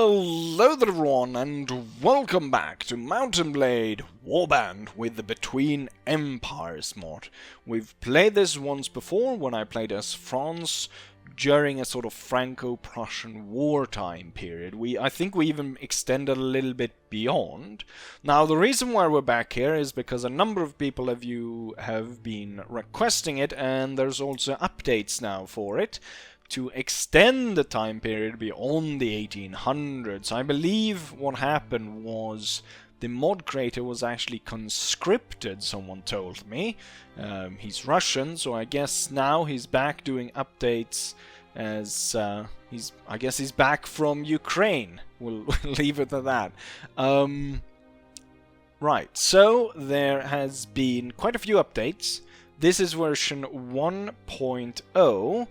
Hello there everyone, and welcome back to Mountain Blade Warband with the Between Empires mod. We've played this once before when I played as France during a sort of Franco-Prussian wartime period. I think we even extended a little bit beyond. Now the reason why we're back here is because a number of people of you have been requesting it, and there's also updates now for it to extend the time period beyond the 1800s. I believe what happened was the mod creator was actually conscripted, someone told me. He's Russian, so I guess now he's back doing updates as I guess he's back from Ukraine. We'll leave it at that. Right, so there has been quite a few updates. This is version 1.0.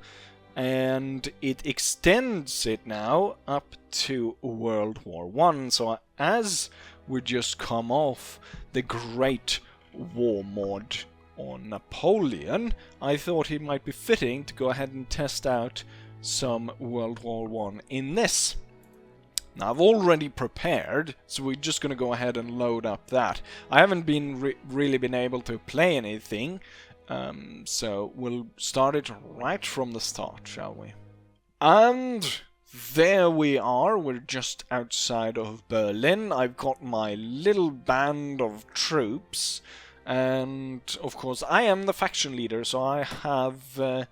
and it extends it now up to World War I. So as we just come off the Great War mod on Napoleon, I thought it might be fitting to go ahead and test out some World War I in this. Now I've already prepared, so we're just going to go ahead and load up that. I haven't been really been able to play anything, so we'll start it right from the start, shall we? And there we are, we're just outside of Berlin. I've got my little band of troops, and of course I am the faction leader, so I have a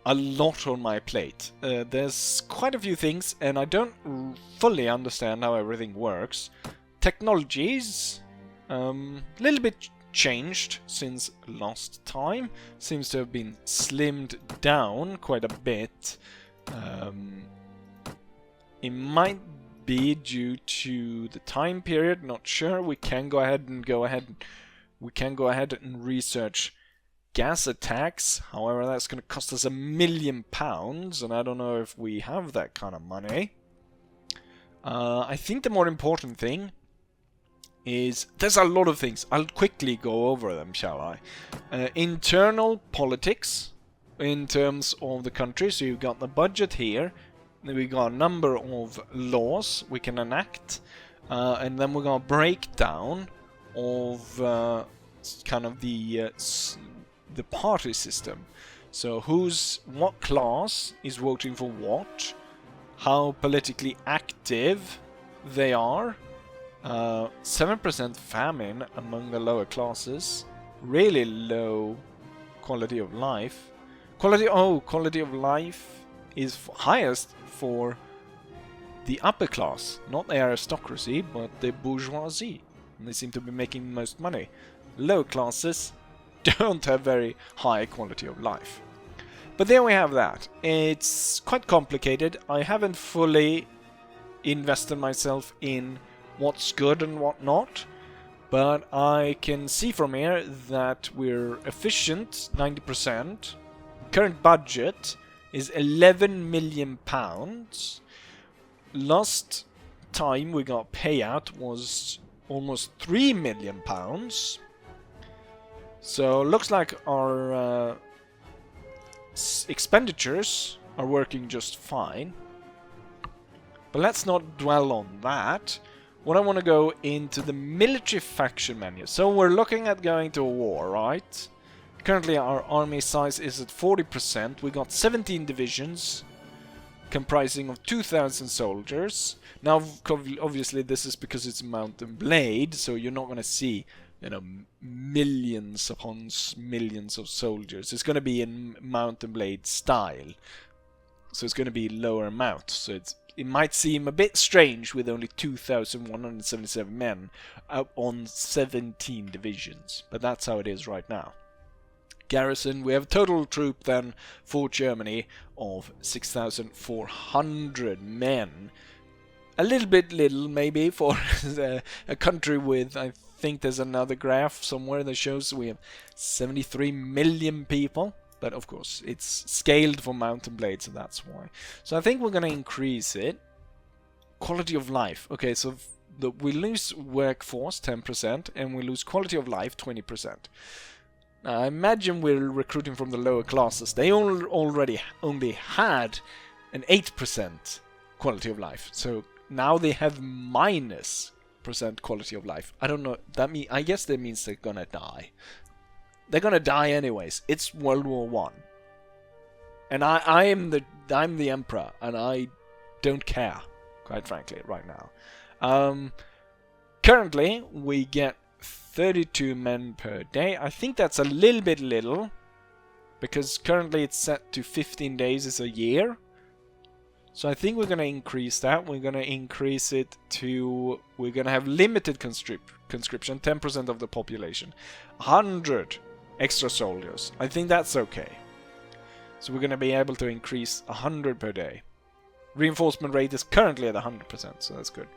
lot on my plate. There's quite a few things, and I don't fully understand how everything works. Technologies, little bit changed since last time. Seems to have been slimmed down quite a bit. It might be due to the time period, not sure. We can go ahead and research gas attacks. However, that's going to cost us £1 million, and I don't know if we have that kind of money. I think the more important thing is there's a lot of things. I'll quickly go over them, shall I? Internal politics in terms of the country. So you've got the budget here. Then we got a number of laws we can enact, and then we got a breakdown of kind of the party system. So what class is voting for what? How politically active they are. 7% famine among the lower classes. Really low quality of life. Quality of life is highest for the upper class. Not the aristocracy, but the bourgeoisie. And they seem to be making most money. Low classes don't have very high quality of life. But there we have that. It's quite complicated. I haven't fully invested myself in what's good and what not, but I can see from here that we're efficient 90%. Current budget is £11 million. Last time we got payout was almost £3 million. So looks like our expenditures are working just fine. But let's not dwell on that. What I want to go into the military faction menu. So we're looking at going to a war, right? Currently our army size is at 40%. We got 17 divisions comprising of 2,000 soldiers. Now obviously this is because it's Mountain Blade, so you're not going to see, you know, millions upon millions of soldiers. It's going to be in Mountain Blade style. So it's going to be lower amount. So it might seem a bit strange with only 2,177 men on 17 divisions, but that's how it is right now. Garrison, we have a total troop then for Germany of 6,400 men. A little bit little maybe for a country with, I think there's another graph somewhere that shows we have 73 million people. But of course, it's scaled for Mountain Blade, so that's why. So I think we're going to increase it. Quality of life. Okay, so we lose workforce 10%, and we lose quality of life 20%. Now, I imagine we're recruiting from the lower classes. They already only had an 8% quality of life. So now they have -% quality of life. I don't know. I guess that means they're gonna die. They're gonna die anyways. It's World War One, and I'm the emperor, and I don't care, quite frankly, right now. Currently, we get 32 men per day. I think that's a little bit little, because currently it's set to 15 days is a year. So I think we're going to increase that. We're going to increase it to... We're going to have limited conscription, 10% of the population. 100 extra soldiers. I think that's okay. So we're going to be able to increase 100 per day. Reinforcement rate is currently at 100%, so that's good.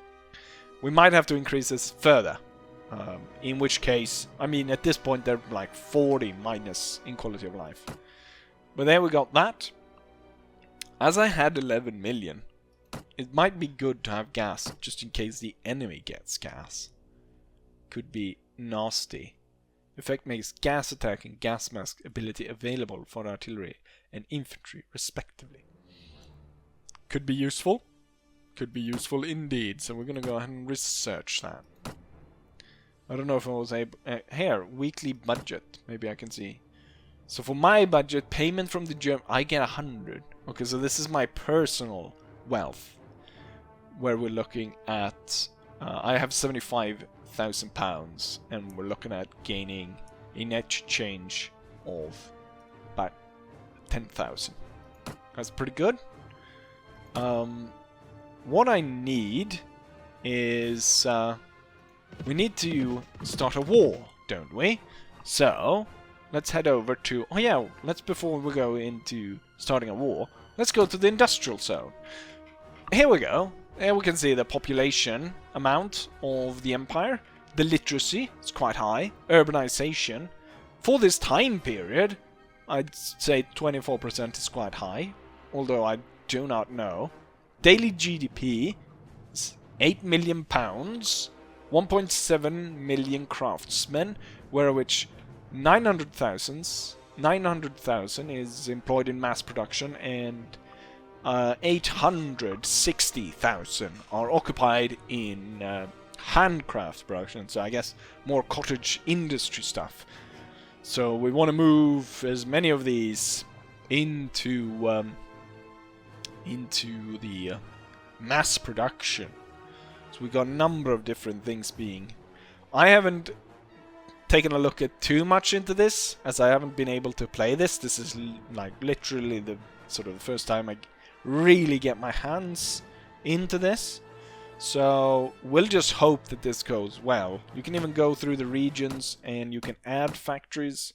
We might have to increase this further. In which case, I mean, at this point they're like 40 minus in quality of life. But there we got that. As I had 11 million, it might be good to have gas, just in case the enemy gets gas. Could be nasty. Effect makes gas attack and gas mask ability available for artillery and infantry, respectively. Could be useful. Could be useful indeed, so we're gonna go ahead and research that. I don't know if I was able... here, weekly budget. Maybe I can see. So for my budget, payment from the German... I get 100. Okay, so this is my personal wealth. Where we're looking at... I have £75,000. And we're looking at gaining a net change of about 10,000. That's pretty good. What I need is... we need to start a war, don't we? So, let's head over to... Oh yeah, before we go into starting a war, let's go to the industrial zone. Here we go. Here we can see the population amount of the empire. The literacy is quite high. Urbanization. For this time period, I'd say 24% is quite high. Although I do not know. Daily GDP is £8 million. 1.7 million craftsmen, where which 900,000 is employed in mass production, and 860,000 are occupied in handcraft production, so I guess more cottage industry stuff. So we want to move as many of these into the mass production. So we got a number of different things being... I haven't taken a look at too much into this, as I haven't been able to play this. This is like literally the sort of the first time I really get my hands into this. So we'll just hope that this goes well. You can even go through the regions and you can add factories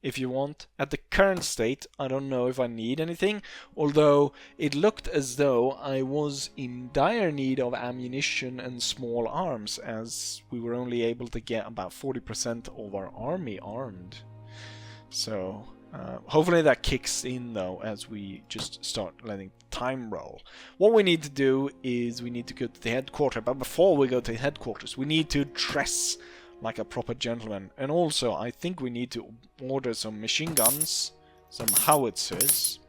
if you want. At the current state, I don't know if I need anything, although it looked as though I was in dire need of ammunition and small arms, as we were only able to get about 40% of our army armed. So hopefully that kicks in though, as we just start letting time roll. What we need to do is we need to go to the headquarters, but before we go to the headquarters we need to dress like a proper gentleman. And also, I think we need to order some machine guns, some howitzers.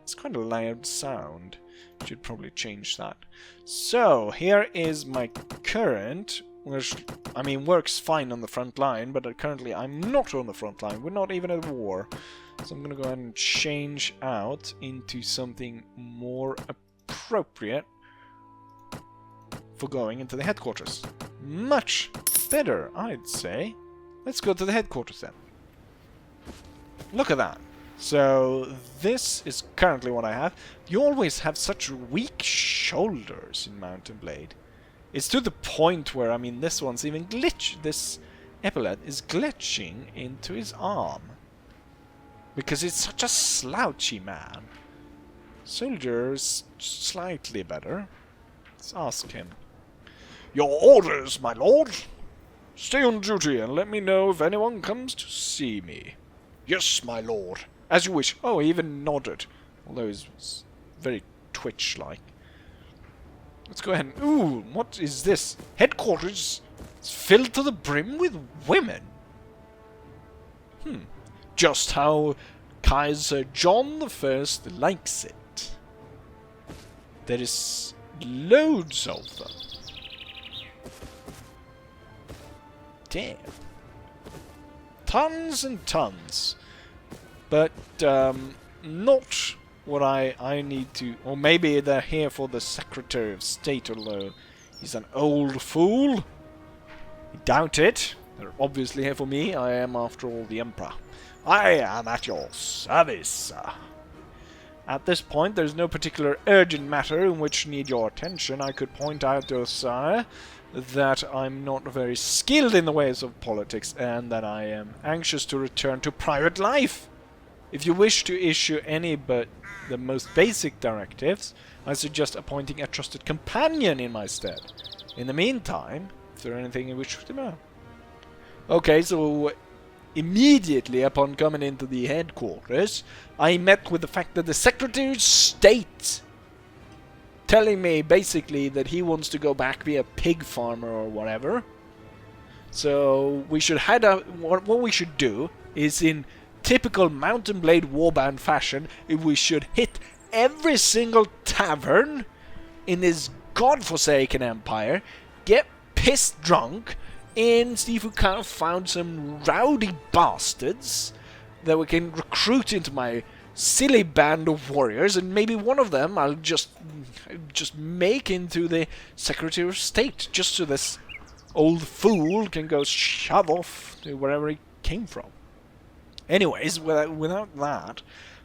It's quite a loud sound. Should probably change that. So, here is my current, which, I mean, works fine on the front line, but currently I'm not on the front line. We're not even at war. So I'm going to go ahead and change out into something more appropriate for going into the headquarters. Much better, I'd say. Let's go to the headquarters then. Look at that. So this is currently what I have. You always have such weak shoulders in Mountain Blade. It's to the point where, I mean, this one's even this epaulet is glitching into his arm. Because it's such a slouchy man. Soldier's slightly better. Let's ask him. Your orders, my lord. Stay on duty and let me know if anyone comes to see me. Yes, my lord. As you wish. Oh, he even nodded. Although he's very twitch-like. Let's go ahead and... Ooh, what is this? Headquarters is filled to the brim with women. Just how Kaiser John I likes it. There is Loads of them. Damn. Tons and tons. But, not what I need to... Or maybe they're here for the Secretary of State, although he's an old fool. I doubt it. They're obviously here for me. I am, after all, the Emperor. I am at your service, sir. At this point, there's no particular urgent matter in which need your attention. I could point out, though, sire, that I'm not very skilled in the ways of politics, and that I am anxious to return to private life. If you wish to issue any but the most basic directives, I suggest appointing a trusted companion in my stead. In the meantime, if there anything you wish to know. Okay, so immediately upon coming into the headquarters, I met with the fact that the Secretary of State telling me basically that he wants to go back, be a pig farmer or whatever. So we should head out. What we should do is, in typical Mountain Blade Warband fashion, we should hit every single tavern in this godforsaken empire, get pissed drunk, and see if we can't find some rowdy bastards that we can recruit into my silly band of warriors, and maybe one of them I'll just make into the Secretary of State, just so this old fool can go shove off to wherever he came from. Anyways, without that,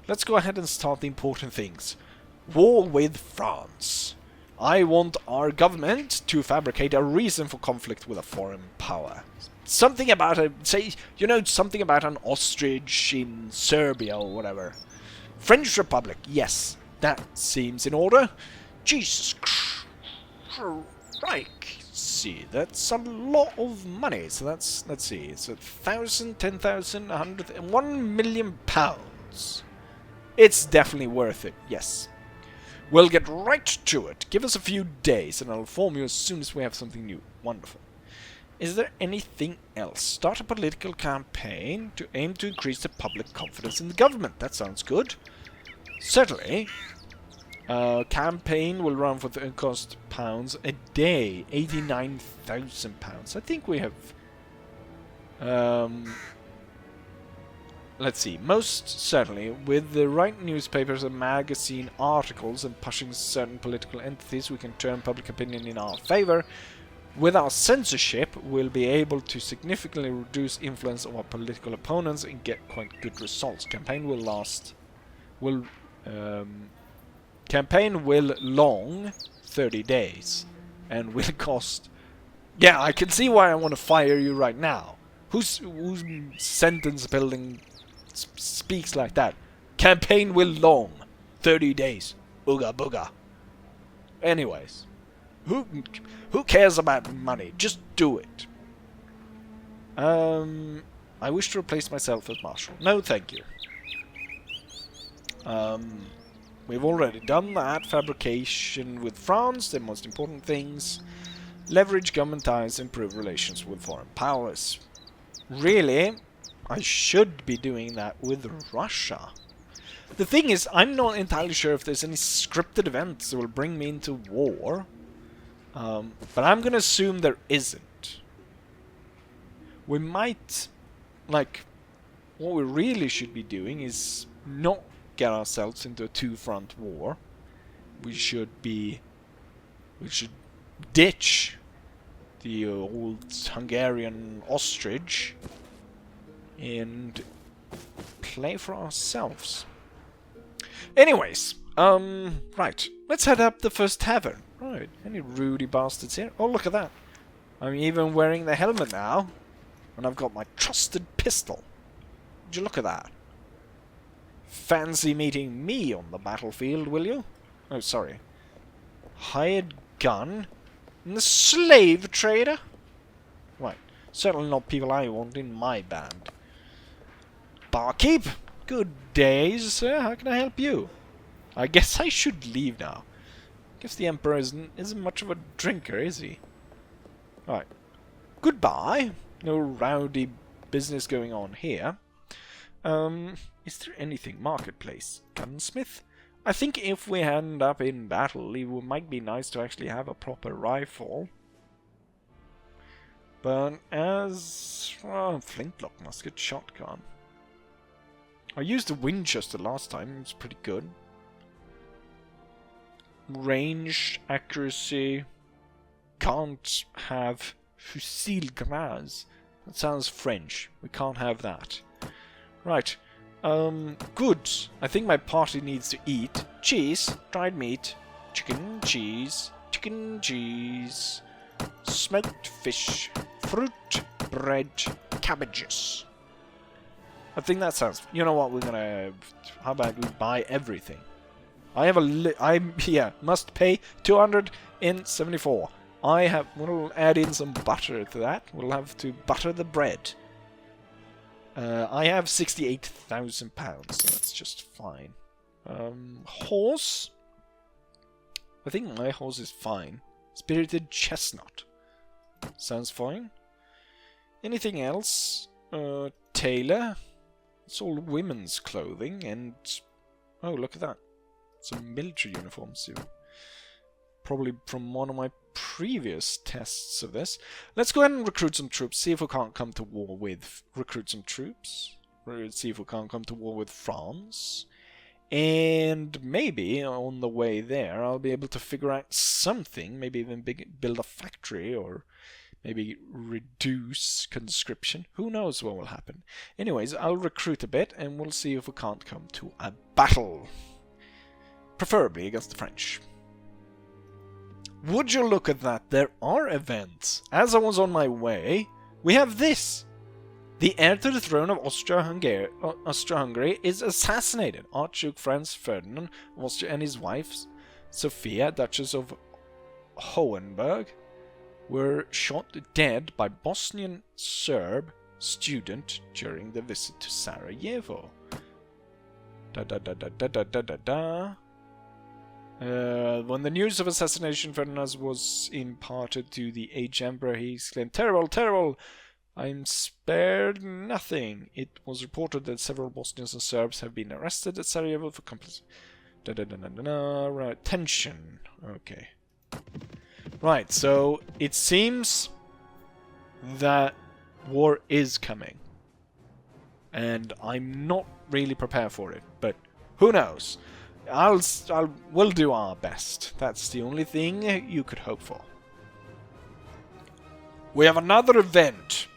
let's go ahead and start the important things. War with France. I want our government to fabricate a reason for conflict with a foreign power. Something about something about an ostrich in Serbia or whatever. French Republic, yes, that seems in order. Jesus Christ. See, that's a lot of money. So let's see, it's 1,000, 10,000, 100, 1 million pounds. It's definitely worth it, yes. We'll get right to it. Give us a few days and I'll inform you as soon as we have something new. Wonderful. Is there anything else? Start a political campaign to aim to increase the public confidence in the government. That sounds good. Certainly. Campaign will run for the cost pounds a day. 89,000 pounds. I think we have... let's see. Most certainly, with the right newspapers and magazine articles and pushing certain political entities, we can turn public opinion in our favor. With our censorship, we'll be able to significantly reduce influence of our political opponents and get quite good results. Campaign will long 30 days and will cost... Yeah, I can see why I want to fire you right now. Whose sentence building speaks like that? Campaign will long 30 days. Ooga booga. Anyways, who cares about money? Just do it. I wish to replace myself as Marshal. No, thank you. We've already done that. Fabrication with France, the most important things. Leverage government ties, improve relations with foreign powers. Really, I should be doing that with Russia. The thing is, I'm not entirely sure if there's any scripted events that will bring me into war. But I'm gonna assume there isn't. We might... Like, what we really should be doing is not get ourselves into a two-front war. We should ditch the old Hungarian ostrich and play for ourselves. Anyways, right. Let's head up the first tavern. Right, any ruddy bastards here? Oh, look at that. I'm even wearing the helmet now. And I've got my trusted pistol. Would you look at that? Fancy meeting me on the battlefield, will you? Oh, sorry. Hired gun? And the slave trader? Right. Certainly not people I want in my band. Barkeep? Good days, sir. How can I help you? I guess I should leave now. Guess the Emperor isn't much of a drinker, is he? Alright. Goodbye. No rowdy business going on here. Is there anything? Marketplace. Gunsmith? I think if we end up in battle, it might be nice to actually have a proper rifle. But as... well, flintlock musket, shotgun. I used the Winchester last time, it was pretty good. Range, accuracy... Can't have fusil gras. That sounds French. We can't have that. Right. Good. I think my party needs to eat cheese, dried meat, chicken, cheese, smoked fish, fruit, bread, cabbages. I think that sounds... You know what? We're gonna... How about we buy everything? I have a... must pay 274. We'll add in some butter to that. We'll have to butter the bread. I have 68,000 pounds, so that's just fine. Horse? I think my horse is fine. Spirited chestnut. Sounds fine. Anything else? Tailor? It's all women's clothing, and... Oh, look at that. Some military uniforms, too. Probably from one of my previous tests of this. Let's go ahead and recruit some troops. See if we can't come to war with... Recruit some troops. See if we can't come to war with France. And maybe on the way there I'll be able to figure out something. Maybe even build a factory, or maybe reduce conscription. Who knows what will happen. Anyways, I'll recruit a bit and we'll see if we can't come to a battle. Preferably against the French. Would you look at that, there are events. As I was on my way, we have this. The heir to the throne of Austria-Hungary is assassinated. Archduke Franz Ferdinand of Austria and his wife, Sophia, Duchess of Hohenberg, were shot dead by Bosnian Serb student during the visit to Sarajevo. When the news of assassination Ferdinand was imparted to the aged emperor, he exclaimed, "Terrible, terrible! I'm spared nothing." It was reported that several Bosnians and Serbs have been arrested at Sarajevo for complicity. Right, tension. Okay. Right, so it seems that war is coming. And I'm not really prepared for it, but who knows? We'll do our best. That's the only thing you could hope for. We have another event.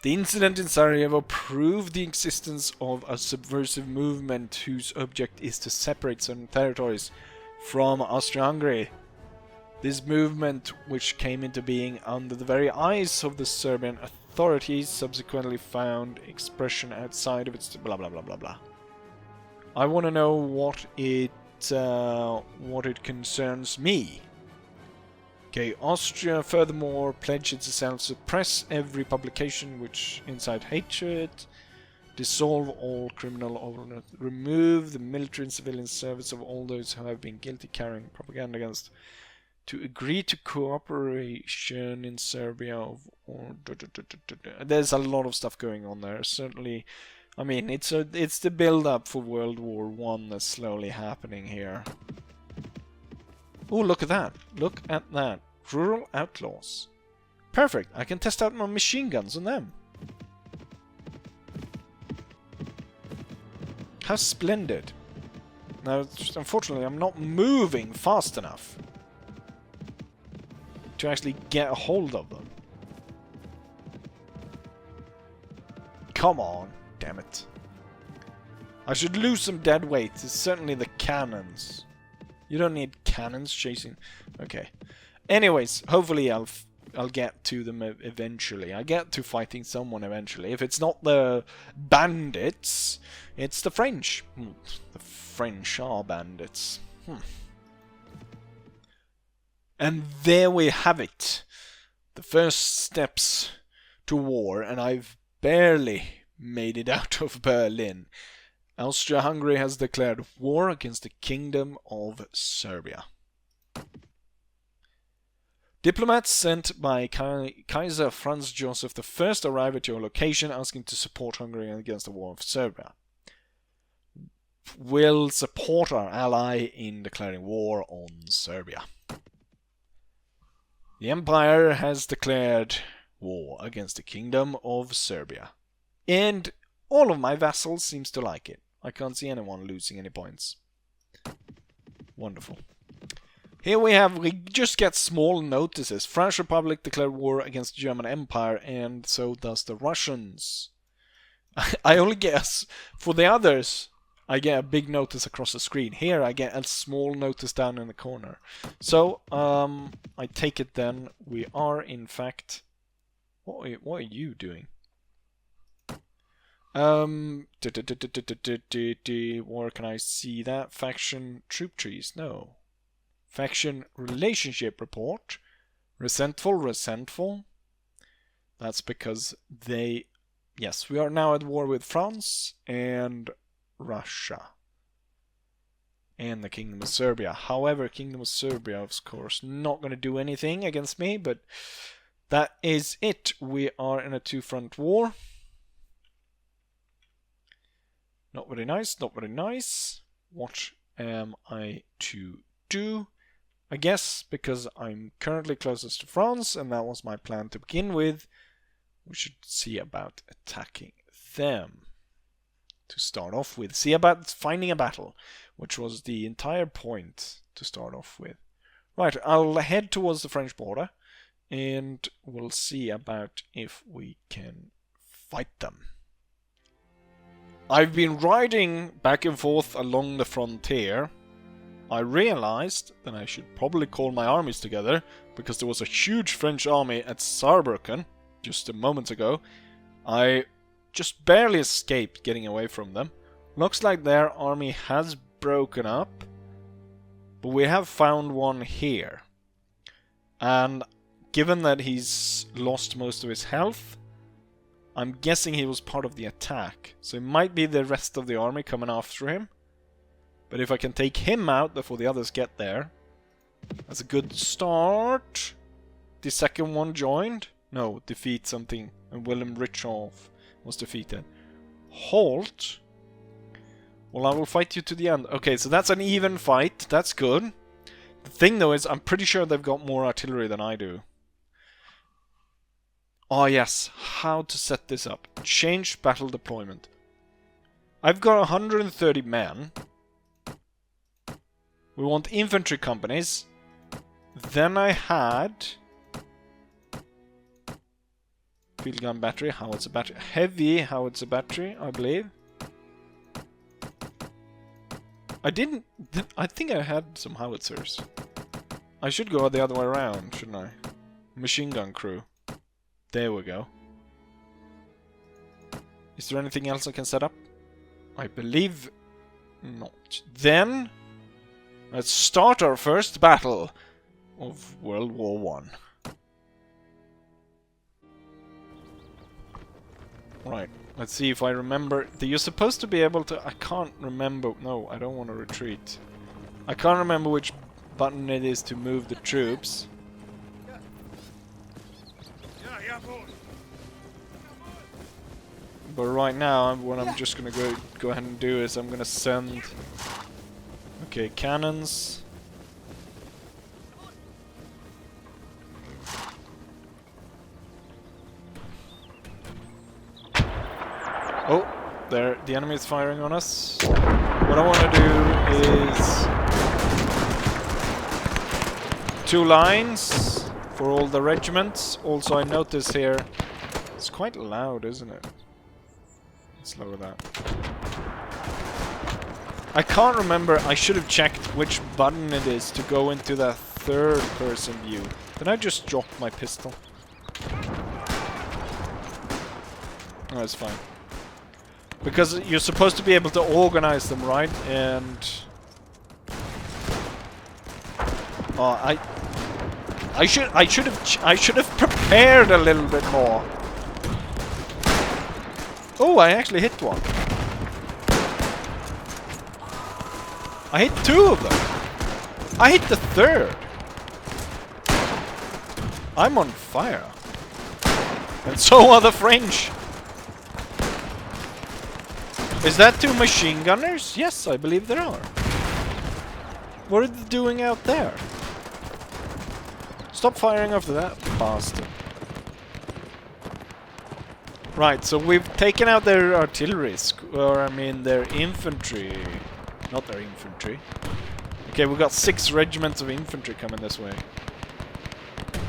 The incident in Sarajevo proved the existence of a subversive movement whose object is to separate certain territories from Austria-Hungary. This movement, which came into being under the very eyes of the Serbian authorities, subsequently found expression outside of its blah blah blah blah blah. I want to know what it concerns me. Okay, Austria furthermore pledged itself to suppress every publication which incite hatred, dissolve all criminal, remove the military and civilian service of all those who have been guilty carrying propaganda against, to agree to cooperation in Serbia There's a lot of stuff going on there. Certainly, I mean, it's the build-up for World War I that's slowly happening here. Oh, look at that. Look at that. Rural outlaws. Perfect. I can test out my machine guns on them. How splendid. Now, unfortunately, I'm not moving fast enough to actually get a hold of them. Come on. Damn it. I should lose some dead weight. It's certainly the cannons. You don't need cannons chasing... Okay. Anyways, hopefully I'll get to them eventually. I get to fighting someone eventually. If it's not the bandits, it's the French. The French are bandits. And there we have it. The first steps to war, and I've barely made it out of Berlin. Austria-Hungary has declared war against the Kingdom of Serbia. Diplomats sent by Kaiser Franz Joseph I arrive at your location asking to support Hungary against the war of Serbia. will support our ally in declaring war on Serbia. The Empire has declared war against the Kingdom of Serbia. And all of my vassals seems to like it. I can't see anyone losing any points. Wonderful. Here we just get small notices. French Republic declared war against the German Empire, and so does the Russians. I only guess for the others, I get a big notice across the screen. Here I get a small notice down in the corner. So, I take it then we are in fact... What are you doing? Where can I see that? Faction troop trees? No. Faction relationship report. Resentful. That's because they... Yes, we are now at war with France and Russia. And the Kingdom of Serbia. However, Kingdom of Serbia, of course, not going to do anything against me, but that is it. We are in a two-front war. Not very nice, not very nice. What am I to do? I guess because I'm currently closest to France, and that was my plan to begin with, we should see about attacking them. To start off with. See about finding a battle, which was the entire point to start off with. Right, I'll head towards the French border, and we'll see about if we can fight them. I've been riding back and forth along the frontier. I realized that I should probably call my armies together, because there was a huge French army at Saarbrücken just a moment ago. I just barely escaped getting away from them. Looks like their army has broken up, but we have found one here. And given that he's lost most of his health, I'm guessing he was part of the attack. So it might be the rest of the army coming after him. But if I can take him out before the others get there, that's a good start. The second one joined. No, defeat something. And Willem Richolf was defeated. Halt. Well, I will fight you to the end. Okay, so that's an even fight. That's good. The thing, though, is I'm pretty sure they've got more artillery than I do. Oh, yes. How to set this up. Change battle deployment. I've got 130 men. We want infantry companies. Then I had... field gun battery, howitzer battery, heavy howitzer battery, I believe. I think I had some howitzers. I should go the other way around, shouldn't I? Machine gun crew. There we go. Is there anything else I can set up? I believe not. Then, let's start our first battle of World War One. Right, let's see if I remember. You're supposed to be able to... I can't remember. No, I don't want to retreat. I can't remember which button it is to move the troops. But right now, what I'm just going to go ahead and do is I'm going to send... Okay, cannons. Oh, there, the enemy is firing on us. What I want to do is 2 lines for all the regiments. Also, I notice here it's quite loud, isn't it? Let's lower that. I can't remember. I should have checked which button it is to go into the third-person view. Did I just drop my pistol? No, it's fine. Because you're supposed to be able to organize them, right? And I should have prepared a little bit more. Oh, I actually hit one. I hit 2 of them. I hit the 3rd. I'm on fire. And so are the French. Is that 2 machine gunners? Yes, I believe there are. What are they doing out there? Stop firing after that bastard. Right, so we've taken out their artillery, or I mean their infantry. Not their infantry. Okay, we've got 6 regiments of infantry coming this way.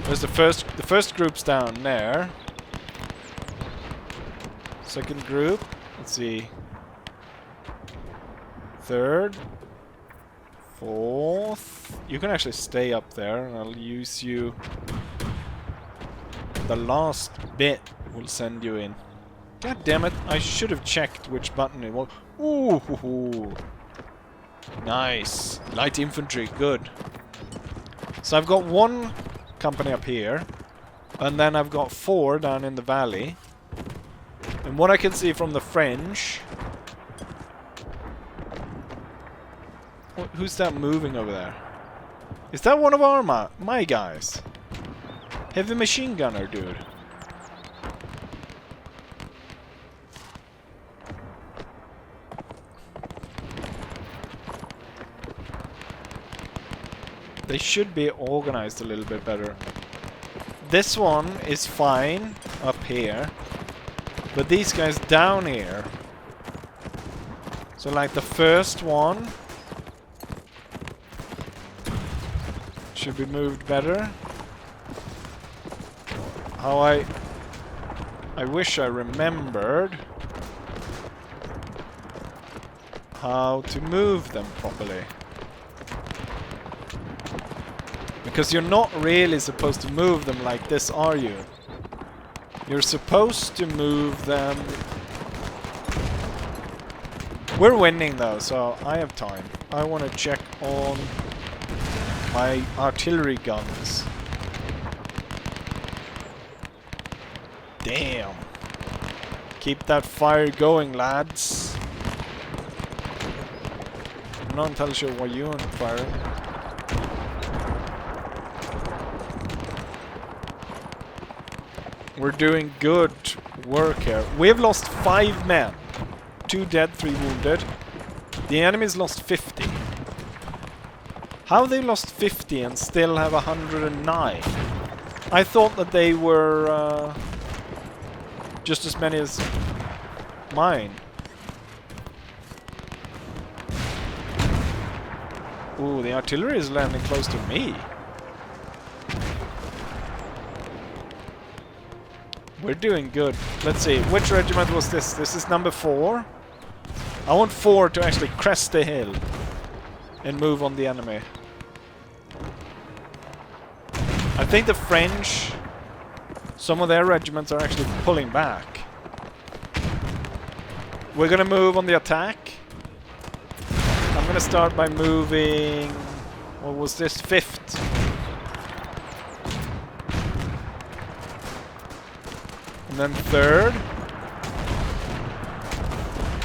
There's the first group's down there. Second group, let's see. Third. Fourth. You can actually stay up there, and I'll use you. The last bit will send you in. God damn it, I should have checked which button it was. Ooh, nice. Light infantry, good. So I've got 1 company up here, and then I've got 4 down in the valley. And what I can see from the French... Who's that moving over there? Is that one of our my guys? Heavy machine gunner, dude. They should be organized a little bit better. This one is fine up here, but these guys down here. So like the first one should be moved better. How I wish I remembered how to move them properly. Because you're not really supposed to move them like this, are you? You're supposed to move them... We're winning though, so I have time. I want to check on my artillery guns. Damn. Keep that fire going, lads. I'm not entirely sure why you aren't firing. We're doing good work here. We have lost 5 men. 2 dead, 3 wounded. The enemy's lost 50. How they lost 50 and still have 109? I thought that they were just as many as mine. Ooh, the artillery is landing close to me. We're doing good. Let's see, which regiment was this? This is number 4. I want 4 to actually crest the hill and move on the enemy. I think the French, some of their regiments are actually pulling back. We're gonna move on the attack. I'm gonna start by moving... What was this? 5th. And then 3rd.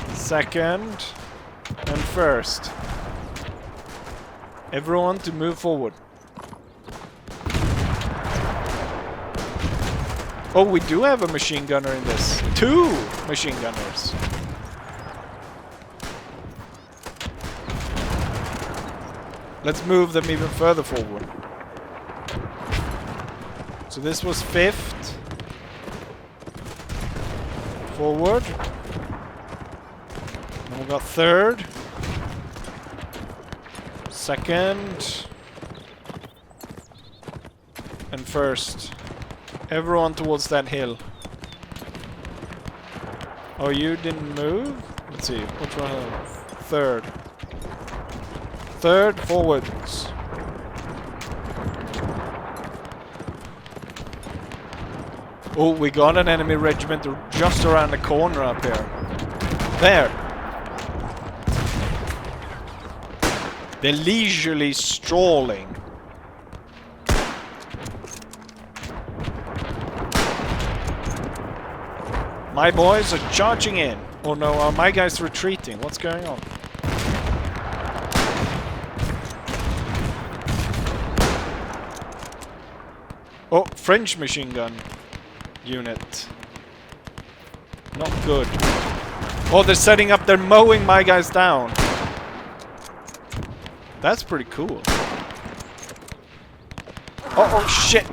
2nd. And 1st. Everyone to move forward. Oh, we do have a machine gunner in this. 2 machine gunners. Let's move them even further forward. So this was 5th. Forward. And we got 3rd. 2nd. And 1st. Everyone towards that hill. Oh, you didn't move? Let's see, which one? 3rd. 3rd, forwards. Oh, we got an enemy regiment just around the corner up here. There. They're leisurely strolling. My boys are charging in. Oh no, are my guys retreating? What's going on? Oh, French machine gun unit. Not good. Oh, they're setting up, they're mowing my guys down. That's pretty cool. Oh shit!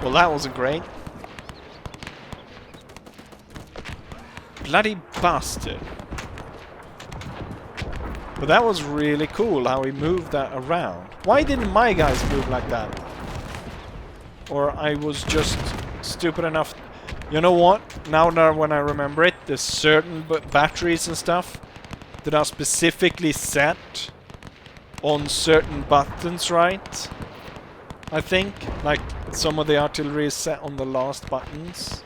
Well, that wasn't great. Bloody bastard. But that was really cool how he moved that around. Why didn't my guys move like that? Or I was just stupid enough. You know what? Now that when I remember it, there's certain batteries and stuff that are specifically set on certain buttons, right? I think. Like, some of the artillery is set on the last buttons.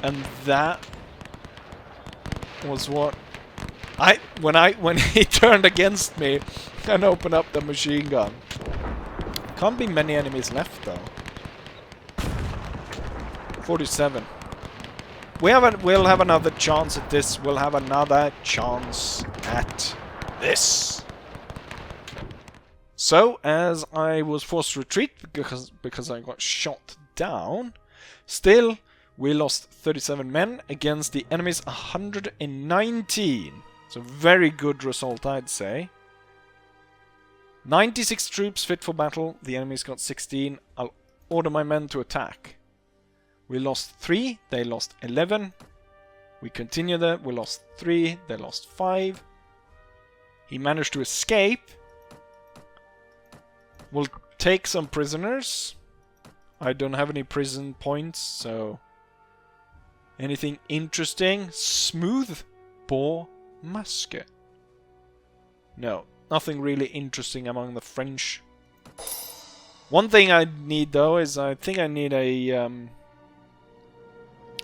And that was what when he turned against me and opened up the machine gun. Can't be many enemies left though. 47. We'll have another chance at this. We'll have another chance at this. So, as I was forced to retreat because I got shot down, still we lost 37 men against the enemy's 119. It's a very good result, I'd say. 96 troops fit for battle. The enemy's got 16. I'll order my men to attack. We lost 3. They lost 11. We continue there. We lost 3. They lost 5. He managed to escape. We'll take some prisoners. I don't have any prison points, so... Anything interesting? Smooth bore musket. No, nothing really interesting among the French. One thing I need though is I think I need a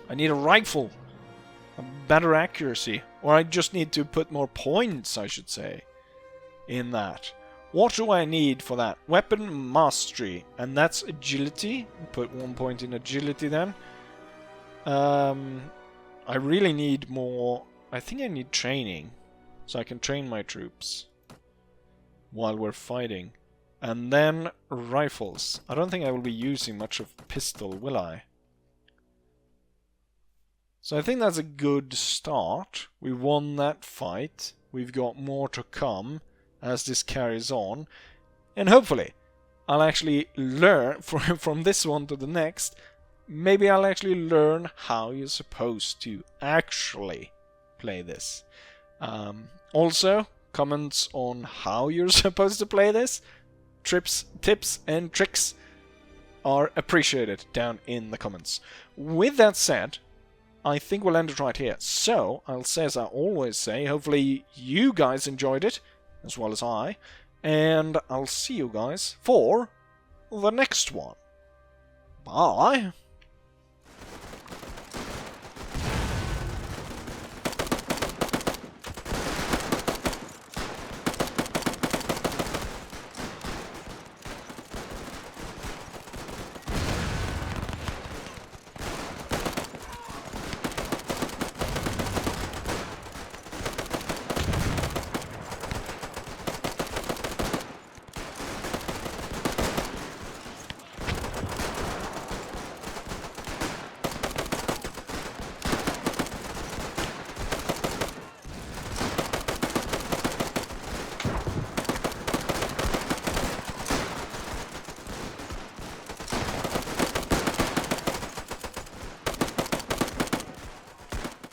rifle, a better accuracy, or I just need to put more points, I should say, in that. What do I need for that? Weapon mastery, and that's agility. Put 1 point in agility then. I really need more. I think I need training, so I can train my troops while we're fighting. And then rifles. I don't think I will be using much of pistol, will I? So I think that's a good start. We won that fight. We've got more to come as this carries on. And hopefully, I'll actually learn from this one to the next. Maybe I'll actually learn how you're supposed to actually play this. Also, comments on how you're supposed to play this, tips and tricks are appreciated down in the comments. With that said, I think we'll end it right here. So, I'll say as I always say, hopefully you guys enjoyed it, as well as I, and I'll see you guys for the next one. Bye!